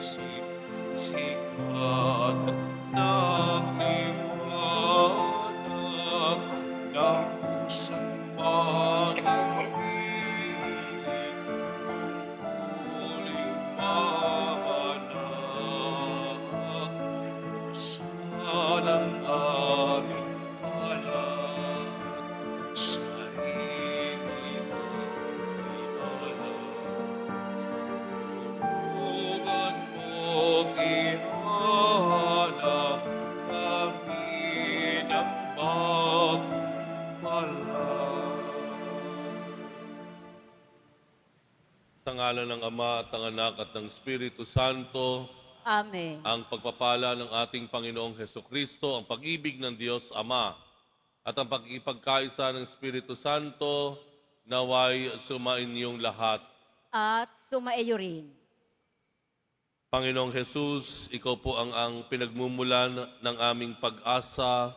sikat ng liwanag ng pusong matangkilik, tungkuling mahanap. Sanang aming alad, sarili mong ialad. Tulungan mong ihanap kami ng pagpapala. Sa ngalan ng Ama at ng Anak at ng Espiritu Santo, Amen. ang pagpapala ng ating Panginoong Hesukristo, ang pag-ibig ng Diyos Ama, at ang pag-ipagkaisa ng Espiritu Santo, naway sumainyong lahat. At sumaiyo rin. Panginoong Jesus, ikaw po ang pinagmumulan ng aming pag-asa.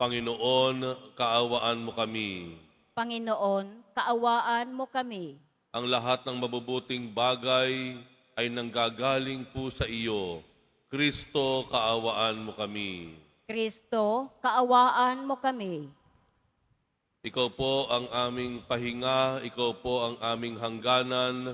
Panginoon, kaawaan mo kami. Panginoon, kaawaan mo kami. Ang lahat ng mabubuting bagay ay nanggagaling po sa iyo. Kristo, kaawaan mo kami. Kristo, kaawaan mo kami. Ikaw po ang aming pahinga, ikaw po ang aming hangganan.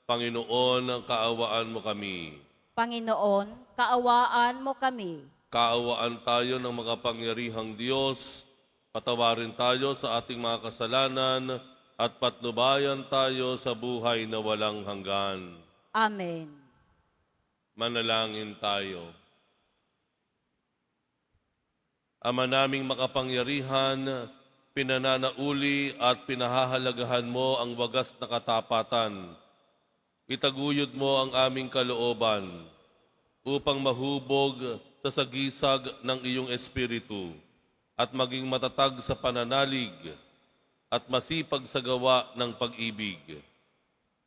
Panginoon, kaawaan mo kami. Panginoon, kaawaan mo kami. Kaawaan tayo ng makapangyarihang Diyos, patawarin tayo sa ating mga kasalanan, at patnubayan tayo sa buhay na walang hanggan. Amen. Manalangin tayo. Ama naming makapangyarihan, pinananauli at pinahahalagahan mo ang wagas na katapatan. Itaguyod mo ang aming kalooban upang mahubog sa sagisag ng iyong Espiritu at maging matatag sa pananalig at masipag sa gawa ng pag-ibig.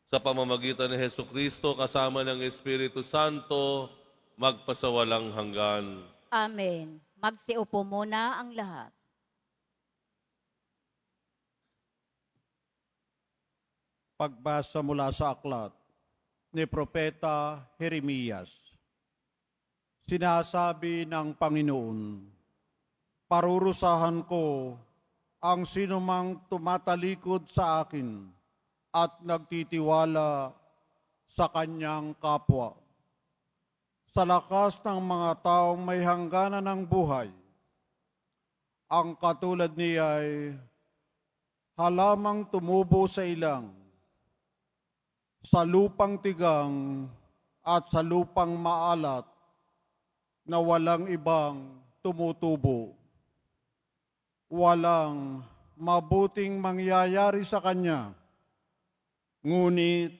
Sa pamamagitan ni Hesukristo kasama ng Espiritu Santo, magpasawalang hanggan. Amen. Magsiupo muna ang lahat. Pagbasa mula sa aklat ni Propeta Jeremias. Sinasabi ng Panginoon, parurusahan ko ang sinumang tumatalikod sa akin at nagtitiwala sa kanyang kapwa. Sa lakas ng mga taong may hangganan ng buhay, ang katulad niya ay halamang tumubo sa ilang, sa lupang tigang at sa lupang maalat na walang ibang tumutubo. Walang mabuting mangyayari sa kanya, ngunit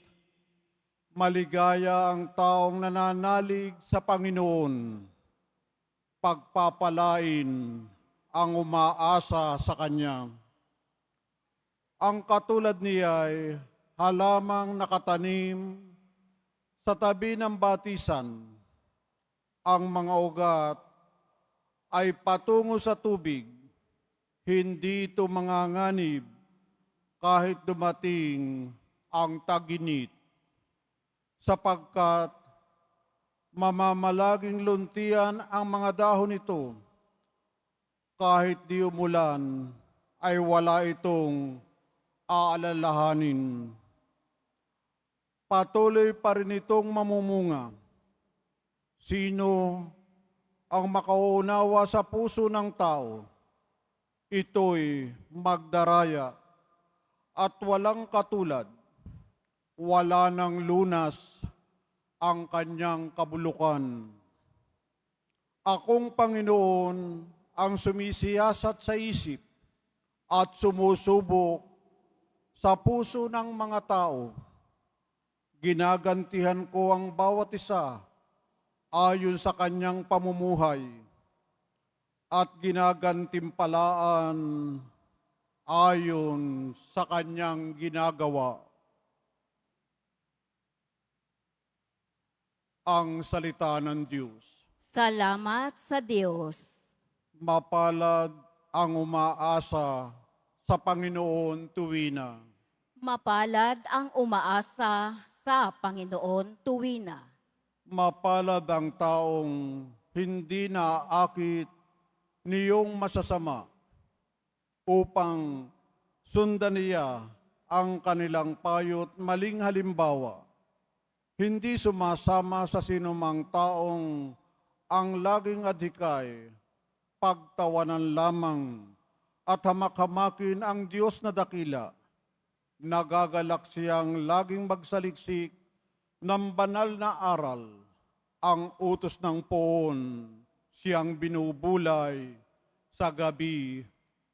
maligaya ang taong nananalig sa Panginoon, pagpapalain ang umaasa sa kanya. Ang katulad niya ay halamang nakatanim sa tabi ng batisan. Ang mga ugat ay patungo sa tubig, hindi ito manganganib kahit dumating ang taginit, sapagkat mamamalaging luntian ang mga dahon nito, kahit di umulan ay wala itong aalalahanin. Patuloy pa rin itong mamumunga. Sino ang makauunawa sa puso ng tao? Ito'y magdaraya at walang katulad. Wala ng lunas ang kanyang kabulukan. Akong Panginoon ang sumisiyasat sa isip at sumusubok sa puso ng mga tao. Ginagantihan ko ang bawat isa ayon sa kanyang pamumuhay at ginagantimpalaan ayon sa kanyang ginagawa. Ang salita ng Diyos. Salamat sa Diyos. Mapalad ang umaasa sa Panginoon tuwina. Mapalad ang umaasa sa Panginoon tuwina. Mapalad ang taong hindi naaakit niyong masasama upang sundan niya ang kanilang payo't maling halimbawa. Hindi sumasama sa sinumang taong ang laging adhikay, pagtawanan lamang at hamak-hamakin ang Diyos na dakila. Nagagalak siyang laging magsaliksik ng banal na aral. Ang utos ng poon siyang binubulay sa gabi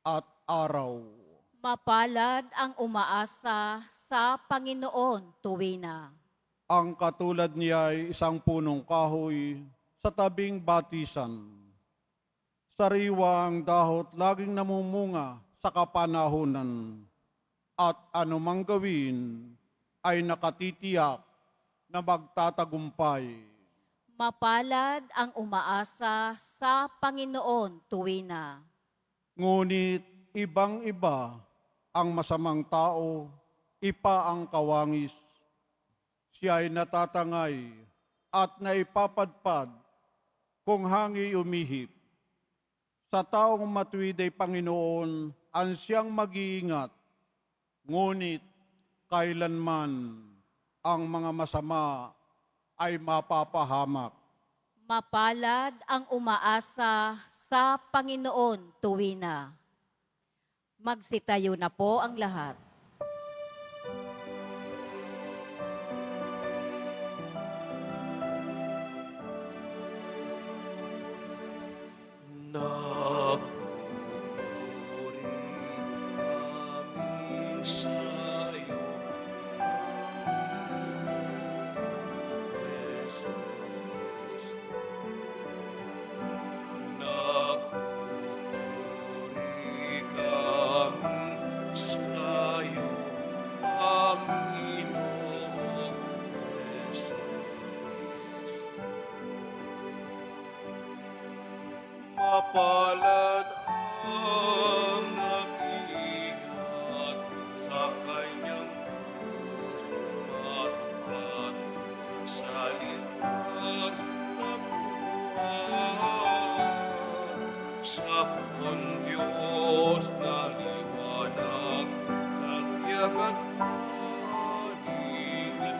at araw. Mapalad ang umaasa sa Panginoon tuwina. Ang katulad niya ay isang punong kahoy sa tabing batisan. Sariwa ang dahot laging namumunga sa kapanahunan at anumang gawin ay nakatitiyak na magtatagumpay. Mapalad ang umaasa sa Panginoon tuwina. Ngunit ibang-iba ang masamang tao, ipa ang kawangis. Siya ay natatangay at naipapadpad kung hangi umihip. Sa taong matuwid ay Panginoon ang siyang mag-iingat, ngunit kailanman ang mga masama ay mapapahamak. Mapalad ang umaasa sa Panginoon tuwina. Magsitayo na po ang lahat. Napupuri namin sa'yo, Jesus. Napupuri kami sa'yo, Panginoong Jesus. Mapalad ang nag-iingat sa kanyang puso matapat sa salitang nabuhay. Sa kung Diyos na liwanag sa tiyagat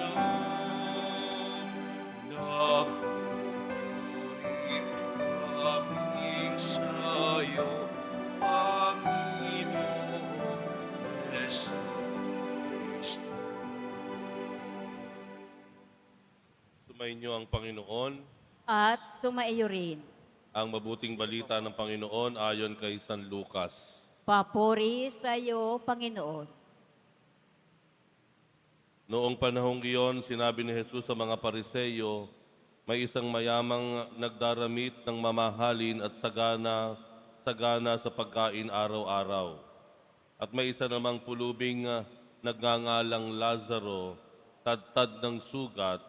paninganan. Napupuri kami sa'yo, Panginoong Yesu Kristo. Sumainyo ang Panginoon, At sumaiyo rin. ang mabuting balita ng Panginoon ayon kay San Lucas. Papuri sa iyo, Panginoon. Noong panahong iyon, sinabi ni Jesus sa mga Pariseyo, may isang mayamang nagdaramit ng mamahalin at sagana sa pagkain araw-araw. At may isa namang pulubing nagngangalang Lazaro, tad-tad ng sugat,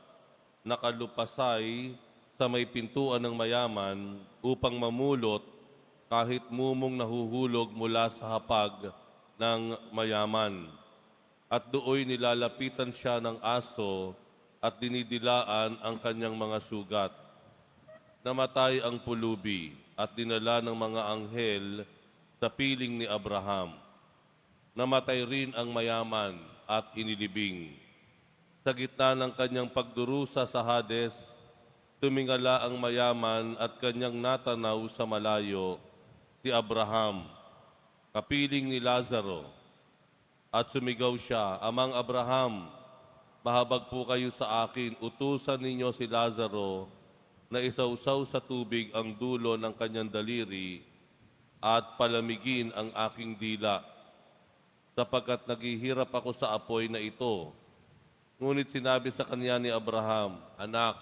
nakalupasay sa may pintuan ng mayaman upang mamulot kahit mumong nahuhulog mula sa hapag ng mayaman. At dooy nilalapitan siya ng aso at dinidilaan ang kanyang mga sugat. Namatay ang pulubi at dinala ng mga anghel sa piling ni Abraham. Namatay rin ang mayaman at inilibing. Sa gitna ng kanyang pagdurusa sa Hades, tumingala ang mayaman at kanyang natanaw sa malayo si Abraham, kapiling ni Lazaro. At sumigaw siya, Amang Abraham, mahabag po kayo sa akin, utusan ninyo si Lazaro na isawsaw sa tubig ang dulo ng kanyang daliri at palamigin ang aking dila, sapagkat naghihirap ako sa apoy na ito. Ngunit sinabi sa kanya ni Abraham, Anak,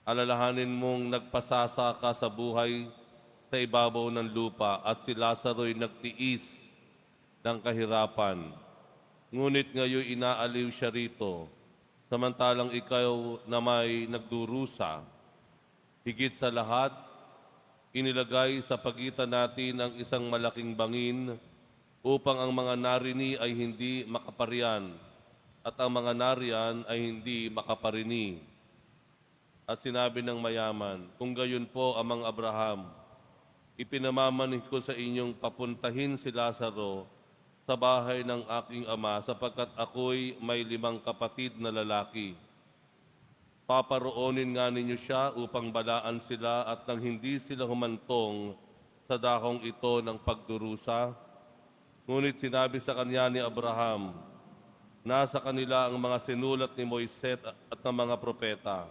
alalahanin mong nagpasasa ka sa buhay sa ibabaw ng lupa at si Lazaro'y nagtiis ng kahirapan. Ngunit ngayon inaaliw siya rito, samantalang ikaw na may nagdurusa. Higit sa lahat, inilagay sa pagitan natin ang isang malaking bangin upang ang mga narini ay hindi makaparian at ang mga nariyan ay hindi makaparini. At sinabi ng mayaman, kung gayon po, Amang Abraham, ipinamamanig ko sa inyong papuntahin si Lazaro sa bahay ng aking ama sapagkat ako'y may 5 kapatid na lalaki. Paparoonin nga ninyo siya upang balaan sila at nang hindi sila humantong sa dakong ito ng pagdurusa. Ngunit sinabi sa kanya ni Abraham, nasa kanila ang mga sinulat ni Moises at ng mga propeta.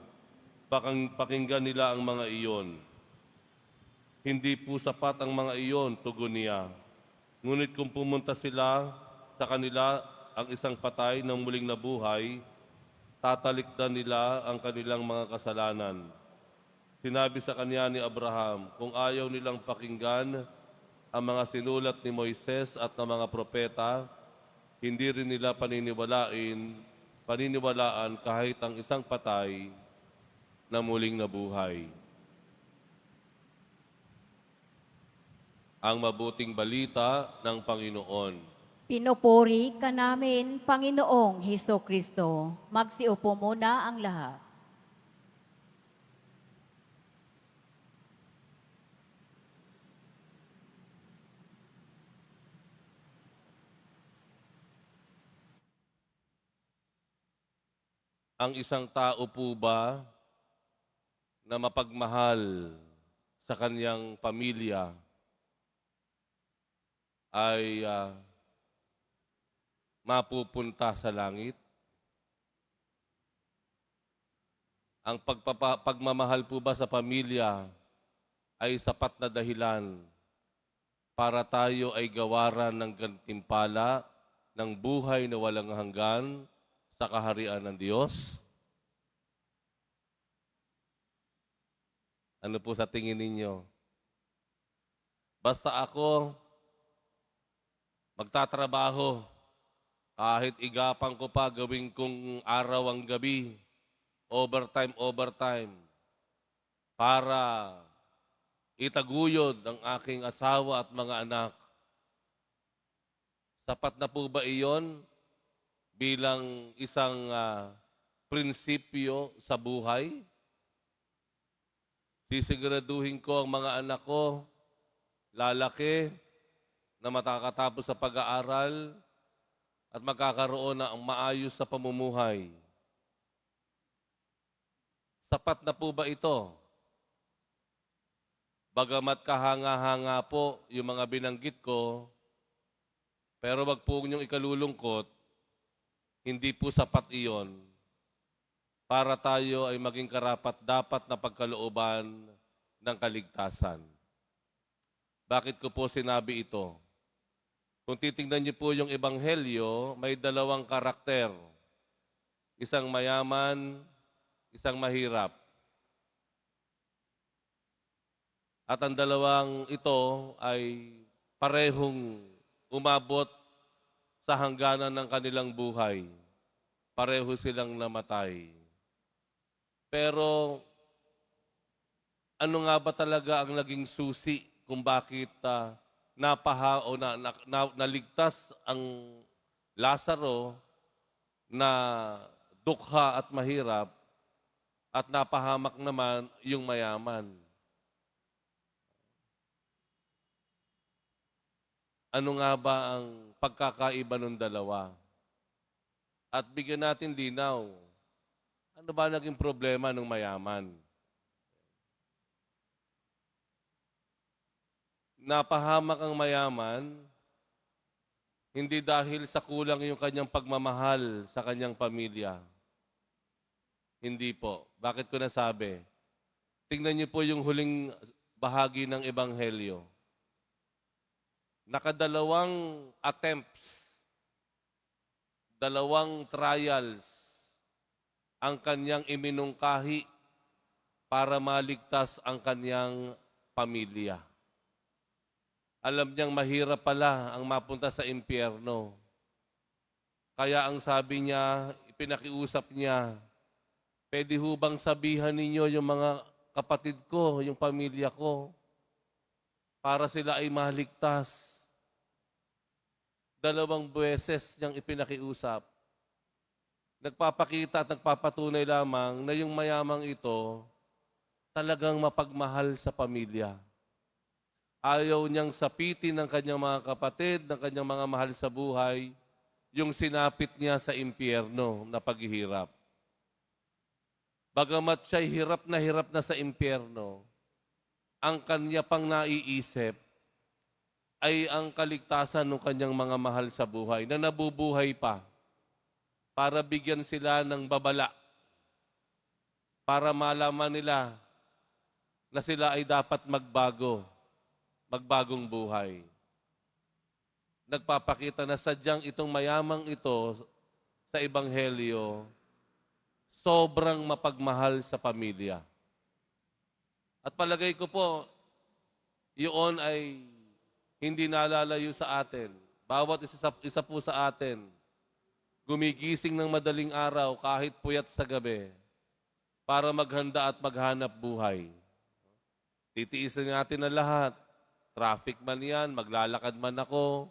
Pakinggan nila ang mga iyon. Hindi po sapat ang mga iyon, tugon niya. Ngunit kung pumunta sila sa kanila ang isang patay ng muling nabuhay, tatalikdan nila ang kanilang mga kasalanan. Sinabi sa kanya ni Abraham, kung ayaw nilang pakinggan ang mga sinulat ni Moises at ng mga propeta, hindi rin nila paniniwalaan kahit ang isang patay na muling nabuhay. Ang mabuting balita ng Panginoon. Pinupuri ka namin, Panginoong Heso Kristo. Magsiupo muna ang lahat. Ang isang tao po ba na mapagmahal sa kanyang pamilya ay mapupunta sa langit? Ang pagmamahal po ba sa pamilya ay sapat na dahilan para tayo ay gawaran ng gantimpala ng buhay na walang hanggan sa kaharian ng Diyos? Ano po sa tingin ninyo? Basta ako magtatrabaho, kahit igapang ko pa gawin kong araw ang gabi, overtime, para itaguyod ang aking asawa at mga anak. Sapat na po ba iyon bilang isang prinsipyo sa buhay? Sisiguraduhin ko ang mga anak ko lalaki na makakatapos sa pag-aaral at magkakaroon ng maayos sa pamumuhay. Sapat na po ba ito? Bagamat kahanga-hanga po yung mga binanggit ko, pero wag po niyong ikalulungkot, hindi po sapat iyon para tayo ay maging karapat-dapat na pagkalooban ng kaligtasan. Bakit ko po sinabi ito? Kung titingnan niyo po yung Ebanghelyo, may 2 karakter. Isang mayaman, isang mahirap. At ang 2 ito ay parehong umabot sa hangganan ng kanilang buhay. Pareho silang namatay. Pero ano nga ba talaga ang naging susi kung bakit naligtas ang Lazaro na dukha at mahirap at napahamak naman yung mayaman? Ano nga ba ang pagkakaiba ng 2? At bigyan natin linaw. Ano ba naging problema ng mayaman? Napahamak ang mayaman, hindi dahil sa kulang yung kanyang pagmamahal sa kanyang pamilya. Hindi po. Bakit ko nasabi? Tingnan niyo po yung huling bahagi ng Ebanghelyo. Nakadalawang attempts, 2 trials ang kanyang iminungkahi para maligtas ang kanyang pamilya. Alam niyang mahirap pala ang mapunta sa impyerno. Kaya ang sabi niya, ipinakiusap niya, pwede ho bang sabihan ninyo yung mga kapatid ko, yung pamilya ko, para sila ay maligtas? 2 beses niyang ipinakiusap. nagpapakita at nagpapatunay lamang na yung mayamang ito talagang mapagmahal sa pamilya. Ayaw niyang sapitin ng kanyang mga kapatid, ng kanyang mga mahal sa buhay, yung sinapit niya sa impyerno na paghihirap. Bagamat siya'y hirap na sa impyerno, ang kanya pang naiisip ay ang kaligtasan ng kanyang mga mahal sa buhay na nabubuhay pa para bigyan sila ng babala, para malaman nila na sila ay dapat magbagong buhay. Nagpapakita na sadyang itong mayamang ito sa Ebanghelyo, sobrang mapagmahal sa pamilya. At palagay ko po, yun ay hindi nalalayo sa atin. Bawat isa po sa atin, gumigising ng madaling araw kahit puyat sa gabi para maghanda at maghanap buhay. Titiisin natin na lahat. Traffic man yan, maglalakad man ako,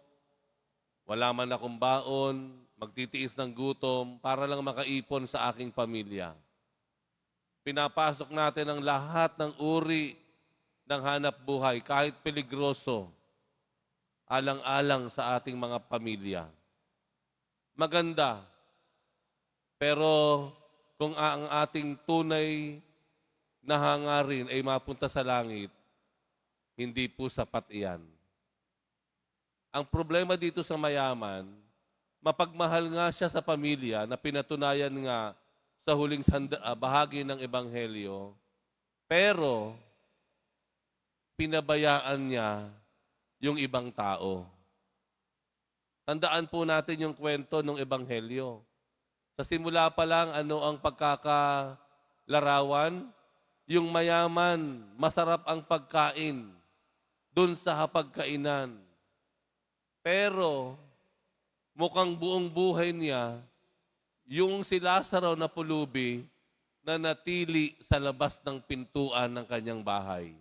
wala man akong baon, magtitiis ng gutom para lang makaipon sa aking pamilya. Pinapasok natin ang lahat ng uri ng hanap buhay, kahit peligroso, alang-alang sa ating mga pamilya. Maganda, pero kung ang ating tunay na hangarin ay mapunta sa langit, hindi po sapat iyan. Ang problema dito sa mayaman, mapagmahal nga siya sa pamilya na pinatunayan nga sa huling bahagi ng Ebanghelyo, pero pinabayaan niya yung ibang tao. Tandaan po natin yung kwento ng Ebanghelyo. Sa simula pa lang, ano ang pagkakalarawan? Yung mayaman, masarap ang pagkain dun sa hapagkainan. Pero mukhang buong buhay niya, yung si Lazaro na pulubi na natili sa labas ng pintuan ng kanyang bahay.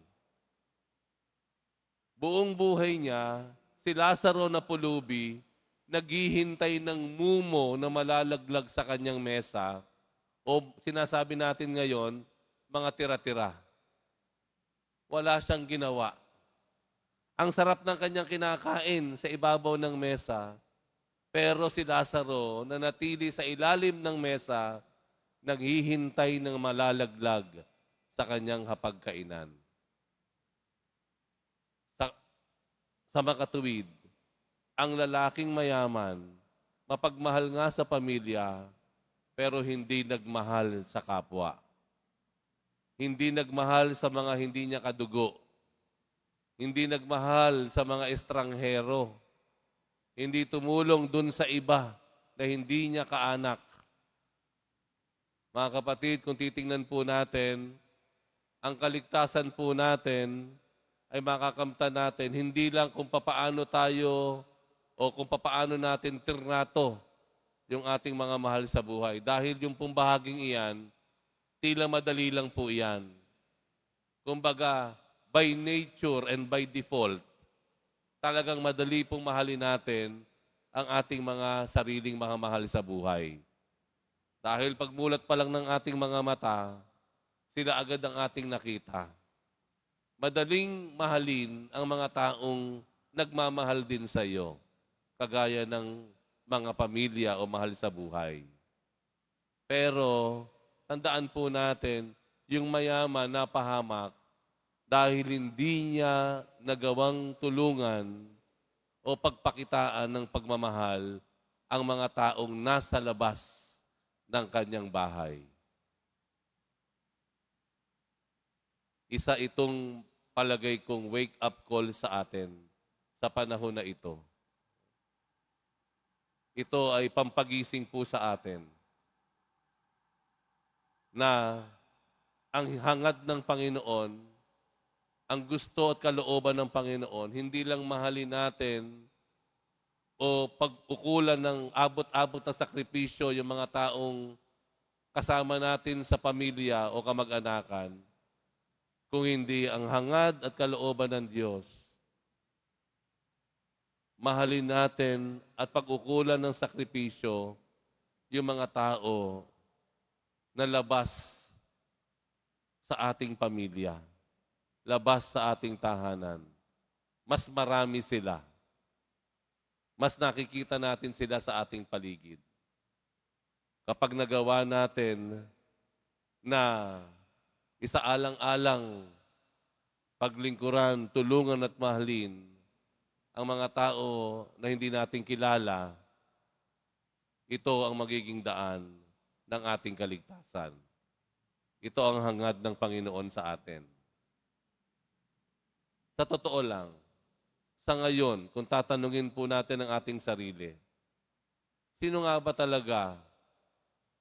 Buong buhay niya, si Lazaro na pulubi, naghihintay ng mumo na malalaglag sa kanyang mesa o sinasabi natin ngayon, mga tira-tira. Wala siyang ginawa. Ang sarap ng kanyang kinakain sa ibabaw ng mesa, pero si Lazaro na natili sa ilalim ng mesa, naghihintay ng malalaglag sa kanyang hapagkainan. Sa makatuwid, ang lalaking mayaman, mapagmahal nga sa pamilya, pero hindi nagmahal sa kapwa. Hindi nagmahal sa mga hindi niya kadugo. Hindi nagmahal sa mga estranghero. Hindi tumulong dun sa iba na hindi niya kaanak. Mga kapatid, kung titingnan po natin, ang kaligtasan po natin ay makakamtan natin hindi lang kung papaano tayo o kung papaano natin tirnato yung ating mga mahal sa buhay. Dahil yung pong bahaging iyan, tila madali lang po iyan. Kumbaga, by nature and by default, talagang madali pong mahalin natin ang ating mga sariling mga mahal sa buhay. Dahil pagmulat pa lang ng ating mga mata, sila agad ang ating nakita. Madaling mahalin ang mga taong nagmamahal din sa iyo, kagaya ng mga pamilya o mahal sa buhay. Pero, tandaan po natin, yung mayaman na pahamak, dahil hindi niya nagawang tulungan o pagpakitaan ng pagmamahal ang mga taong nasa labas ng kanyang bahay. Isa itong palagay kong wake-up call sa atin sa panahon na ito. Ito ay pampagising po sa atin na ang hangad ng Panginoon, ang gusto at kalooban ng Panginoon, hindi lang mahalin natin o pag-ukulan ng abot-abot na sakripisyo yung mga taong kasama natin sa pamilya o kamag-anakan, kung hindi ang hangad at kalooban ng Diyos. Mahalin natin at pag-ukulan ng sakripisyo yung mga tao na labas sa ating pamilya, labas sa ating tahanan. Mas marami sila. Mas nakikita natin sila sa ating paligid. Kapag nagawa natin na isaalang-alang paglingkuran, tulungan at mahalin ang mga tao na hindi natin kilala, ito ang magiging daan ng ating kaligtasan. Ito ang hangad ng Panginoon sa atin. Sa totoo lang, sa ngayon, kung tatanungin po natin ang ating sarili, sino nga ba talaga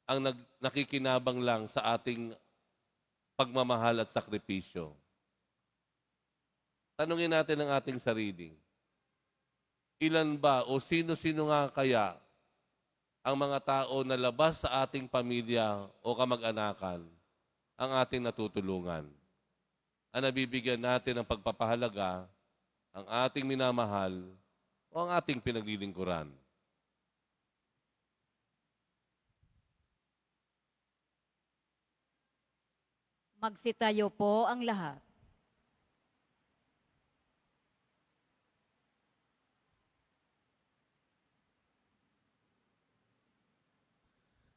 ang nakikinabang lang sa ating pagmamahal at sakripisyo? Tanungin natin ang ating sarili. Ilan ba o sino-sino nga kaya ang mga tao na labas sa ating pamilya o kamag-anakan ang ating natutulungan? Ang nabibigyan natin ng pagpapahalaga, ang ating minamahal o ang ating pinaglilingkuran? Magsitayo po ang lahat.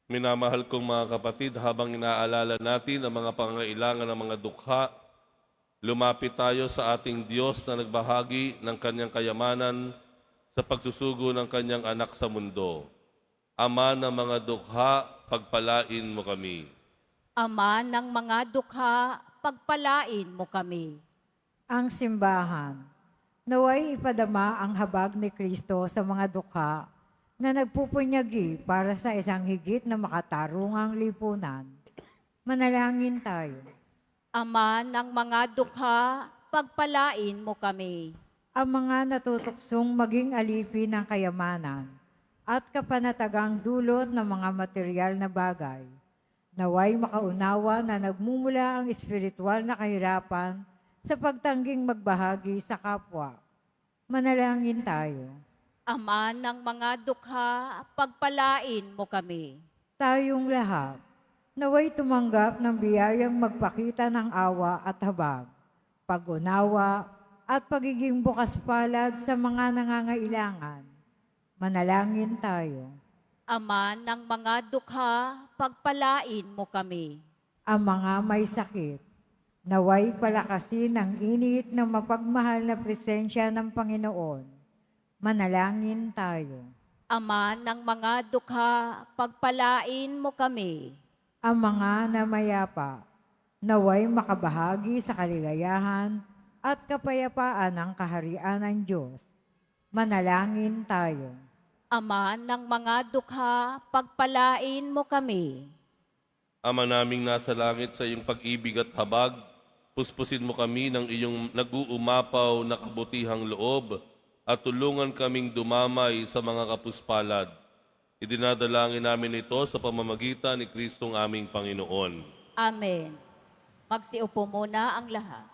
Minamahal kong mga kapatid, habang inaalala natin ang mga pangailangan ng mga dukha, lumapit tayo sa ating Diyos na nagbahagi ng kanyang kayamanan sa pagsusugo ng kanyang anak sa mundo. Ama ng mga dukha, pagpalain mo kami. Ama ng mga dukha, pagpalain mo kami. Ang simbahan, naway ipadama ang habag ni Kristo sa mga dukha na nagpupunyagi para sa isang higit na makatarungang lipunan. Manalangin tayo. Ama ng mga dukha, pagpalain mo kami. Ang mga natutuksong maging alipin ng kayamanan at kapanatagang dulot ng mga material na bagay, naway makaunawa na nagmumula ang espiritual na kahirapan sa pagtangging magbahagi sa kapwa. Manalangin tayo. Ama ng mga dukha, pagpalain mo kami. Tayong lahat, naway tumanggap ng biyayang magpakita ng awa at habag, pag-unawa at pagiging bukas palad sa mga nangangailangan. Manalangin tayo. Ama ng mga dukha, pagpalain mo kami. Ang mga may sakit, naway palakasin ang init ng mapagmahal na presensya ng Panginoon. Manalangin tayo. Ama ng mga dukha, pagpalain mo kami. Ang mga namayapa, naway makabahagi sa kaligayahan at kapayapaan ng kaharian ng Diyos. Manalangin tayo. Ama ng mga dukha, pagpalain mo kami. Ama naming nasa langit, sa iyong pag-ibig at habag, puspusin mo kami ng iyong nag-uumapaw na kabutihang loob at tulungan kaming dumamay sa mga kapuspalad. Idinadalangin namin ito sa pamamagitan ni Kristong aming Panginoon. Amen. Magsiupo muna ang lahat.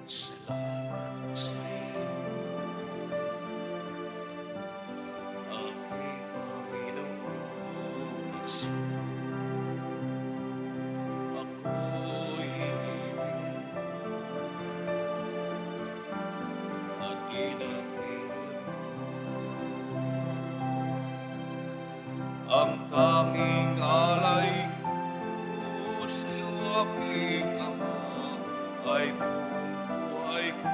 Salamat sa iyo, aking Panginoon Hesus. Ako'y inibig mo at inaking ang tanging alay ko sa iyo, aking Ama, ay buhay ko,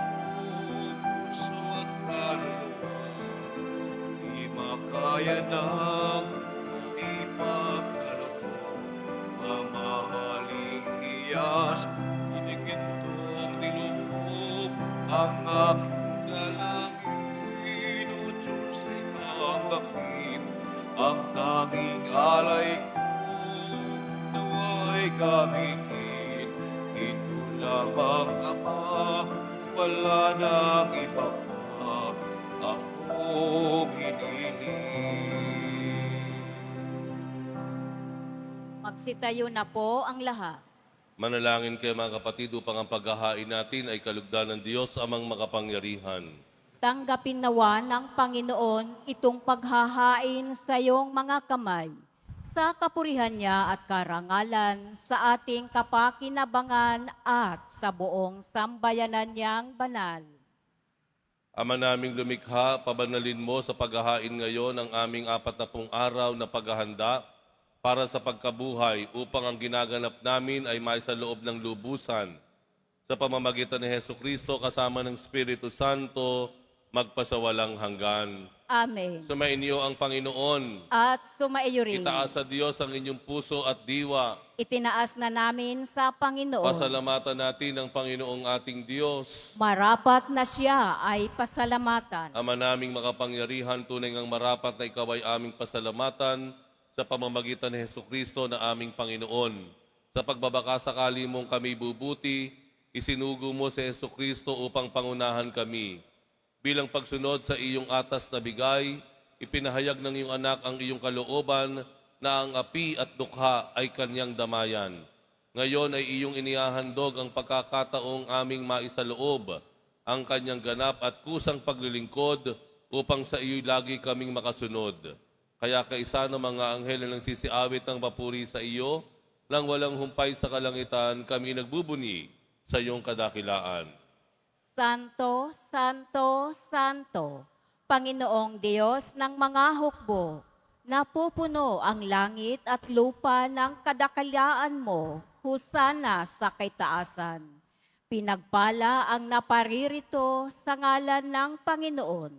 puso at kaluluwa. Di makaya ng ipagkaloob, mamahaling iyas, inigintong nilukob ang aking dalangin. O Diyos ay tanggapin ang tanging alay ko, naway gamitin. Ito lamang, Ama, wala nang iba pa akong hiniling. Magsitayo na po ang lahat. Manalangin kayo mga kapatid upang ang paghahain natin ay kalugdan ng Diyos amang makapangyarihan. Tanggapin nawa ng Panginoon itong paghahain sa iyong mga kamay, sa kapurihan niya at karangalan, sa ating kapakinabangan at sa buong sambayanan niyang banal. Ama naming lumikha, pabanalin mo sa paghahain ngayon ang aming 40 araw na paghahanda para sa pagkabuhay upang ang ginaganap namin ay maisaloob ng lubusan. Sa pamamagitan ni Hesukristo kasama ng Espiritu Santo, magpasawalang hanggan. Amen. Sumainyo ang Panginoon. At sumaiyo rin. Itaas sa Diyos ang inyong puso at diwa. Itinaas na namin sa Panginoon. Pasalamatan natin ang Panginoong ating Diyos. Marapat na siya ay pasalamatan. Ama naming makapangyarihan, tunay ngang marapat na ikaw ay aming pasalamatan sa pamamagitan ni Hesukristo na aming Panginoon. Sa pagbabakasakali mong kami bubuti, isinugo mo si Hesukristo upang pangunahan kami. Bilang pagsunod sa iyong atas na bigay, ipinahayag ng iyong anak ang iyong kalooban na ang api at dukha ay kanyang damayan. Ngayon ay iyong inihahandog ang pagkakataong aming maisaloob ang kanyang ganap at kusang paglilingkod upang sa iyo'y lagi kaming makasunod. Kaya kaisa ng mga anghel na nagsisiawit ng papuri sa iyo, nang walang humpay sa kalangitan, kami nagbubuni sa iyong kadakilaan. Santo, Santo, Santo, Panginoong Diyos ng mga hukbo, napupuno ang langit at lupa ng kadakilaan mo, husana sa kaitaasan. Pinagpala ang naparirito sa ngalan ng Panginoon,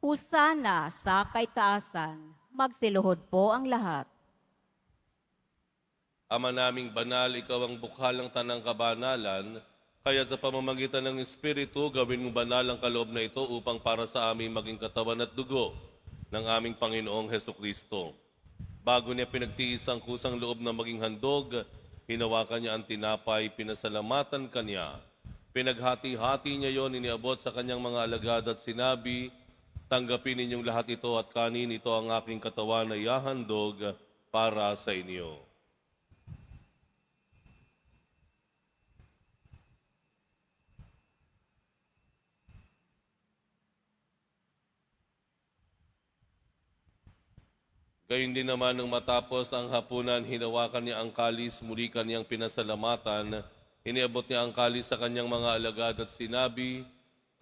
husana sa kaitaasan. Magsiluhod po ang lahat. Ama naming banal, ikaw ang bukhalang tanang kabanalan, kaya sa pamamagitan ng Espiritu, gawin mo banal ang kaloob na ito upang para sa aming maging katawan at dugo ng aming Panginoong Hesukristo. Bago niya pinagtiis ang kusang loob na maging handog, hinawakan niya ang tinapay, pinasalamatan kanya. Pinaghati-hati niya yon, iniabot sa kanyang mga alagad at sinabi, tanggapin ninyong lahat ito at kanin, ito ang aking katawan na ihahandog para sa inyo. Gayun din naman nung matapos ang hapunan, hinawakan niya ang kalis, muli kaniyang pinasalamatan. Iniabot niya ang kalis sa kanyang mga alagad at sinabi,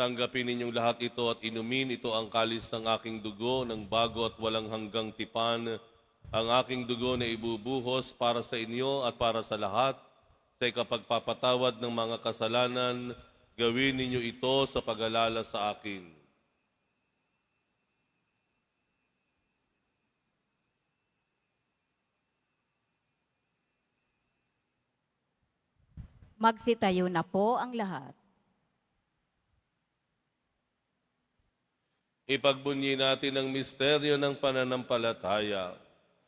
tanggapin ninyong lahat ito at inumin, ito ang kalis ng aking dugo, ng bago at walang hanggang tipan. Ang aking dugo na ibubuhos para sa inyo at para sa lahat, sa ikapagpapatawad ng mga kasalanan, gawin ninyo ito sa pag-alala sa akin. Magsitayo na po ang lahat. Ipagbunyi natin ang misteryo ng pananampalataya.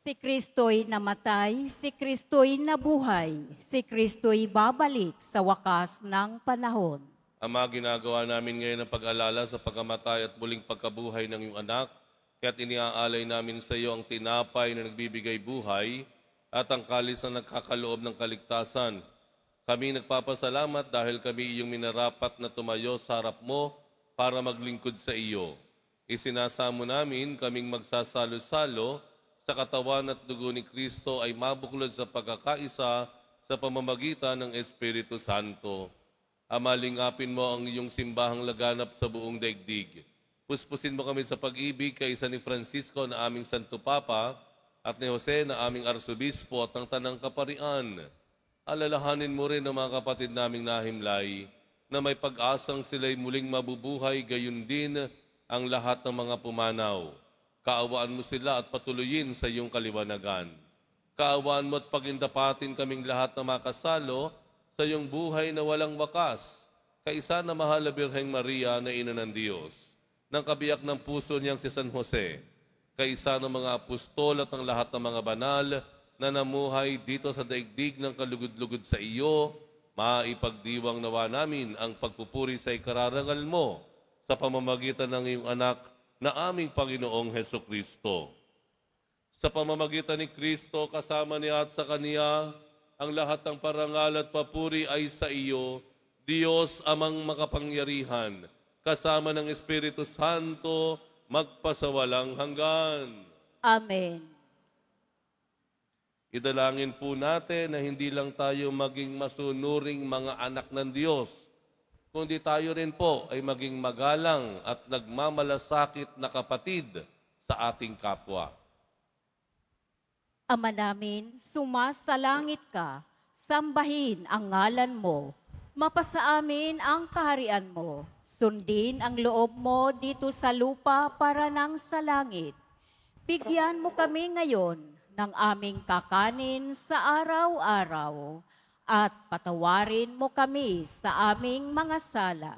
Si Kristo'y namatay, si Kristo'y nabuhay, si Kristo'y babalik sa wakas ng panahon. Ama, ginagawa namin ngayon ang pag-alala sa pagkamatay at muling pagkabuhay ng iyong anak, kaya't iniaalay namin sa iyo ang tinapay na nagbibigay buhay at ang kalis na nagkakaloob ng kaligtasan. Kami nagpapasalamat dahil kami iyong minarapat na tumayo sa harap mo para maglingkod sa iyo. Isinasamo namin kaming magsasalo-salo sa katawan at dugo ni Kristo ay mabuklod sa pagkakaisa sa pamamagitan ng Espiritu Santo. Ama, lingapin mo ang iyong simbahang laganap sa buong daigdig. Puspusin mo kami sa pag-ibig kaysa ni Francisco na aming Santo Papa at ni Jose na aming Arsobispo at ng Tanang Kaparian. Alalahanin mo rin ang mga kapatid naming nahimlay na may pag-asang sila'y muling mabubuhay, gayon din ang lahat ng mga pumanaw. Kaawaan mo sila at patuloyin sa iyong kaliwanagan. Kaawaan mo at pagindapatin kaming lahat na makasalo sa iyong buhay na walang wakas, kaisa na mahal na Birheng Maria na Ina ng Diyos, ng kabiyak ng puso niyang si San Jose, kaisa ng mga apostol at ang lahat ng mga banal na namuhay dito sa daigdig ng kalugod-lugod sa iyo, maipagdiwang nawa namin ang pagpupuri sa ikararangal mo sa pamamagitan ng iyong anak na aming Panginoong Hesukristo. Sa pamamagitan ni Kristo, kasama niya at sa Kaniya, ang lahat ng parangal at papuri ay sa iyo, Diyos amang makapangyarihan, kasama ng Espiritu Santo, magpasawalang hanggan. Amen. Idalangin po natin na hindi lang tayo maging masunuring mga anak ng Diyos, kundi tayo rin po ay maging magalang at nagmamalasakit na kapatid sa ating kapwa. Ama namin, sumasalangit ka, sambahin ang ngalan mo, mapasa amin ang kaharian mo, sundin ang loob mo dito sa lupa para nang sa langit. Bigyan mo kami ngayon ng aming kakanin sa araw-araw at patawarin mo kami sa aming mga sala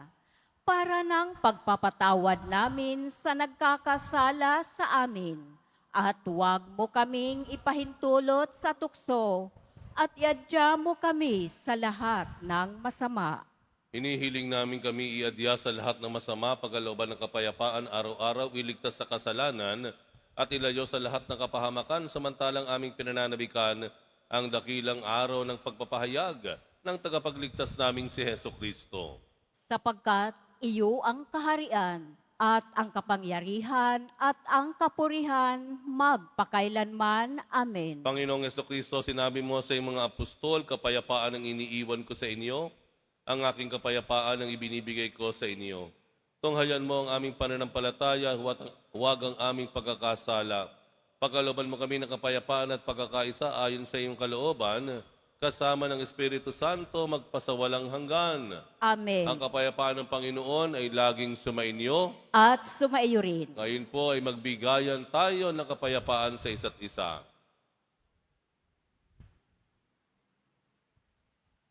para ng pagpapatawad namin sa nagkakasala sa amin. At huwag mo kaming ipahintulot sa tukso at iadya mo kami sa lahat ng masama. Hinihiling namin kami iadya sa lahat ng masama, pagkalooban ng kapayapaan, araw-araw, iligtas sa kasalanan, at ilayo sa lahat ng kapahamakan, samantalang aming pinananabikan ang dakilang araw ng pagpapahayag ng tagapagligtas naming si Heso Kristo. Sapagkat iyo ang kaharian at ang kapangyarihan at ang kapurihan magpakailanman. Amen. Panginoong Heso Kristo, sinabi mo sa iyong mga apostol, kapayapaan ang iniiwan ko sa inyo, ang aking kapayapaan ang ibinibigay ko sa inyo. Tunghayan mo ang aming pananampalataya, huwag ang aming pagkakasala. Pagkalooban mo kami ng kapayapaan at pagkakaisa ayon sa iyong kalooban, kasama ng Espiritu Santo, magpasawalang hanggan. Amen. Ang kapayapaan ng Panginoon ay laging sumainyo. At sumaiyo rin. Ngayon po ay magbigayan tayo ng kapayapaan sa isa't isa.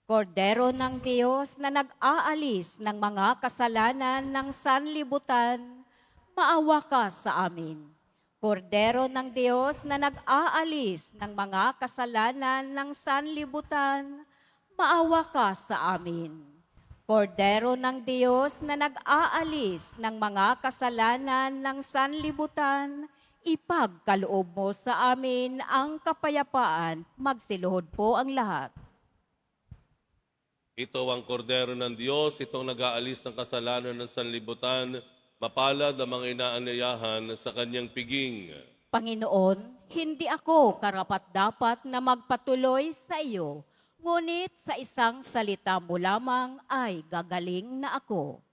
Kordero ng Diyos na nag-aalis ng mga kasalanan ng sanlibutan, maawa ka sa amin. Kordero ng Diyos na nag-aalis ng mga kasalanan ng sanlibutan, maawa ka sa amin. Kordero ng Diyos na nag-aalis ng mga kasalanan ng sanlibutan, ipagkaloob mo sa amin ang kapayapaan. Magsiluhod po ang lahat. Ito ang kordero ng Diyos, itong nag-aalis ng kasalanan ng sanlibutan, mapalad ang mga inaanyayahan sa kanyang piging. Panginoon, hindi ako karapat-dapat na magpatuloy sa iyo, ngunit sa isang salita mo lamang ay gagaling na ako.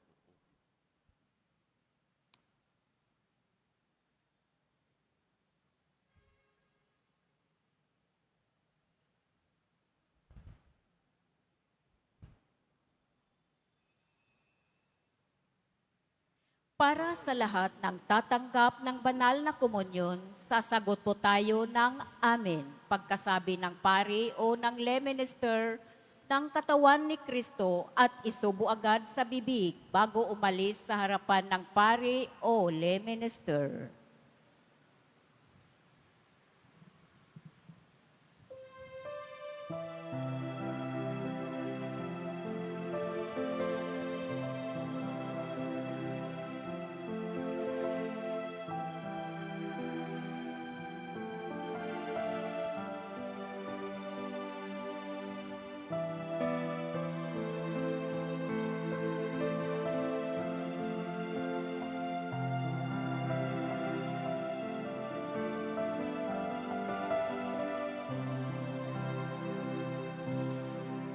Para sa lahat ng tatanggap ng banal na komunyon, sasagot po tayo ng amen. Pagkasabi ng pari o ng lay minister ng katawan ni Kristo at isubo agad sa bibig bago umalis sa harapan ng pari o lay minister.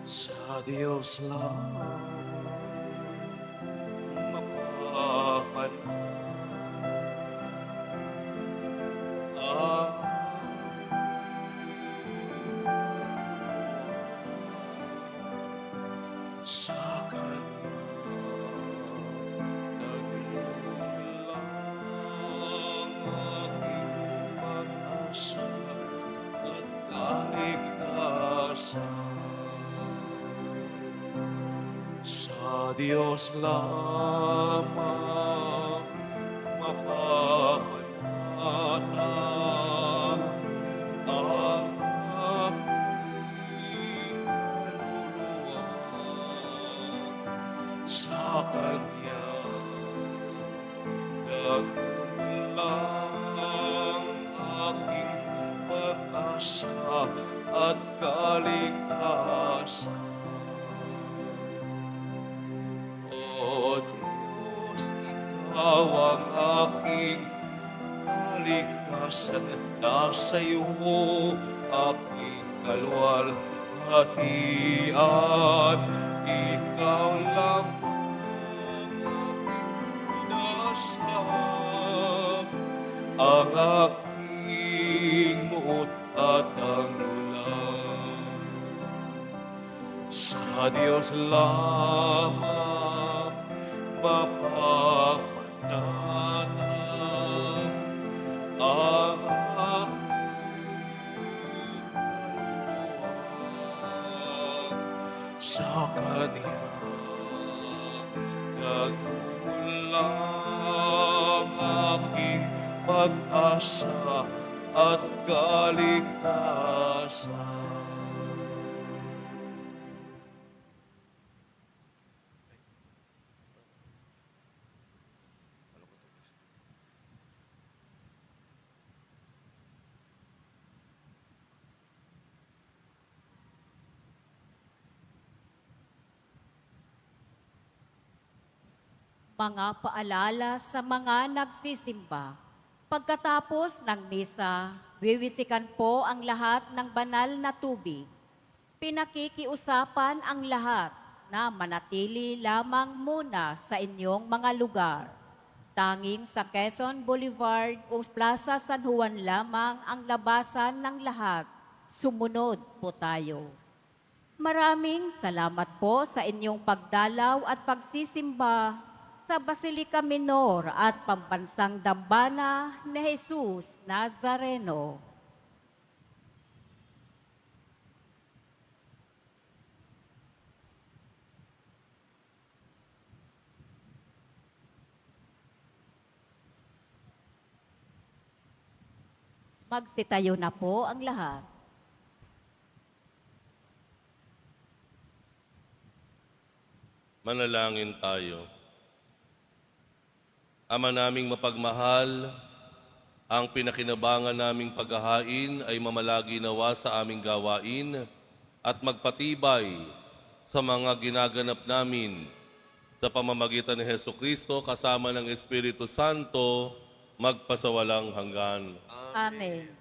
Sa Diyos lang mapapanan ang sa Kanya nagmulang aking pag-asa at kaligtasan. Sa Diyos lamang mapapanatag ang aking kaluluwa. Sa Kanya nagmulang aking pag-asa at kaligtasan. ikaw ang aking kaligtasan, nasa iyo aking kaluwalhatian. Ikaw lang inasam, ang aking muot at ang ulam. Sa Diyos lamang mapapanatan ang aking kaluluwa. Sa Kanya nagmulang aking pag-asa at kaligtasan. Mga paalala sa mga nagsisimba. Pagkatapos ng misa, wiwisikan po ang lahat ng banal na tubig. Pinakikiusapan ang lahat na manatili lamang muna sa inyong mga lugar. Tanging sa Quezon Boulevard o Plaza San Juan lamang ang labasan ng lahat. Sumunod po tayo. Maraming salamat po sa inyong pagdalaw at pagsisimba sa Basilica Minor at Pambansang Dambana ni Jesus Nazareno. Magsitayo na po ang lahat. Manalangin tayo. Ama naming mapagmahal, ang pinakinabangan naming paghahain ay mamalagi nawa sa aming gawain at magpatibay sa mga ginaganap namin sa pamamagitan ni Hesukristo kasama ng Espiritu Santo magpasawalang hanggan. Amen.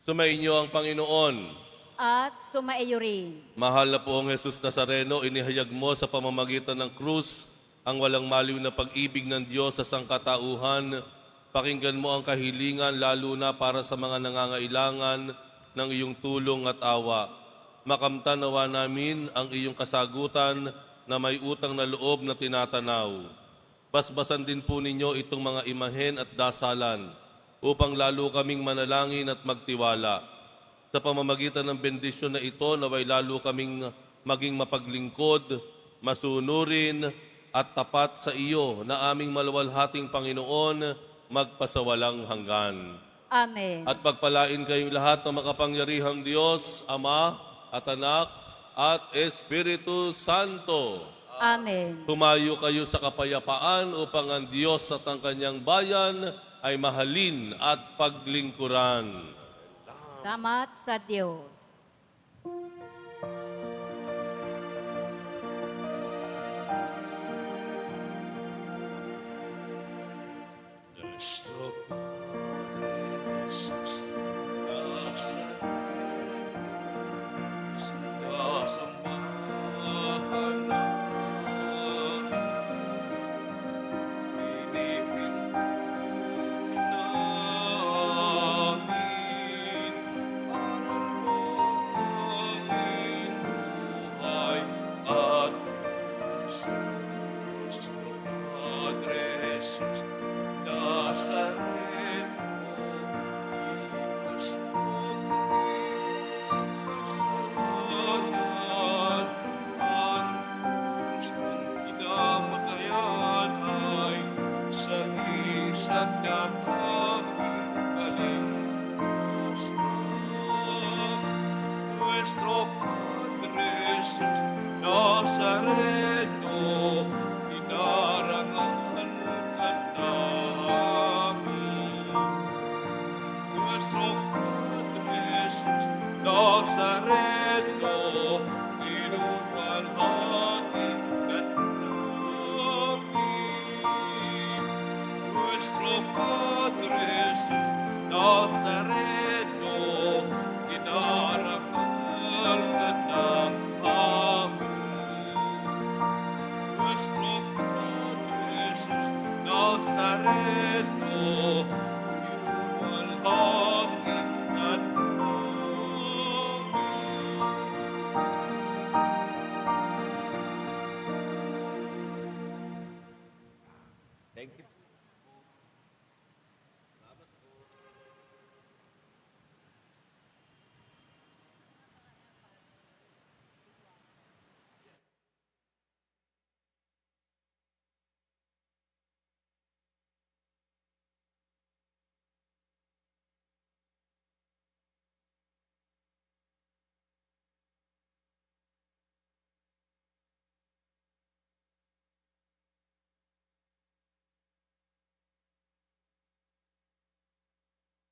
Sumainyo ang Panginoon. At sumaiyo rin. Mahal na poong Jesus Nazareno, inihayag mo sa pamamagitan ng krus ang walang maliw na pag-ibig ng Diyos sa sangkatauhan. Pakinggan mo ang kahilingan lalo na para sa mga nangangailangan ng iyong tulong at awa. Makamtan nawa namin ang iyong kasagutan na may utang na loob na tinatanaw. Basbasan din po ninyo itong mga imahen at dasalan upang lalo kaming manalangin at magtiwala. Sa pamamagitan ng bendisyon na ito, naway lalo kaming maging mapaglingkod, masunurin, at tapat sa iyo na aming maluwalhating Panginoon magpasawalang hanggan. Amen. At pagpalain kayong lahat ng makapangyarihang Diyos, Ama at Anak at Espiritu Santo. Amen. Tumayo kayo sa kapayapaan upang ang Diyos at ang kanyang bayan ay mahalin at paglingkuran. Salamat sa Diyos. Nuestro Padre Jesús Nazareno, sinasamba ka namin. Pinipintuin namin, aral mo aming buhay at puso. Nuestro Padre Jesús Nazareno, iligtas mo kami sa kasalanan. Ang krus ng kinamatayan ay sagisag na aming kaligtasan. Nuestro Padre Jesus Nazareno, dinarangan ka namin. Nuestro Padre Jesus Nazareno, inuwalhati ka namin. Nuestro Padre Jesús Nazareno, inarangal ka ng amin. Nuestro Padre Jesús Nazareno,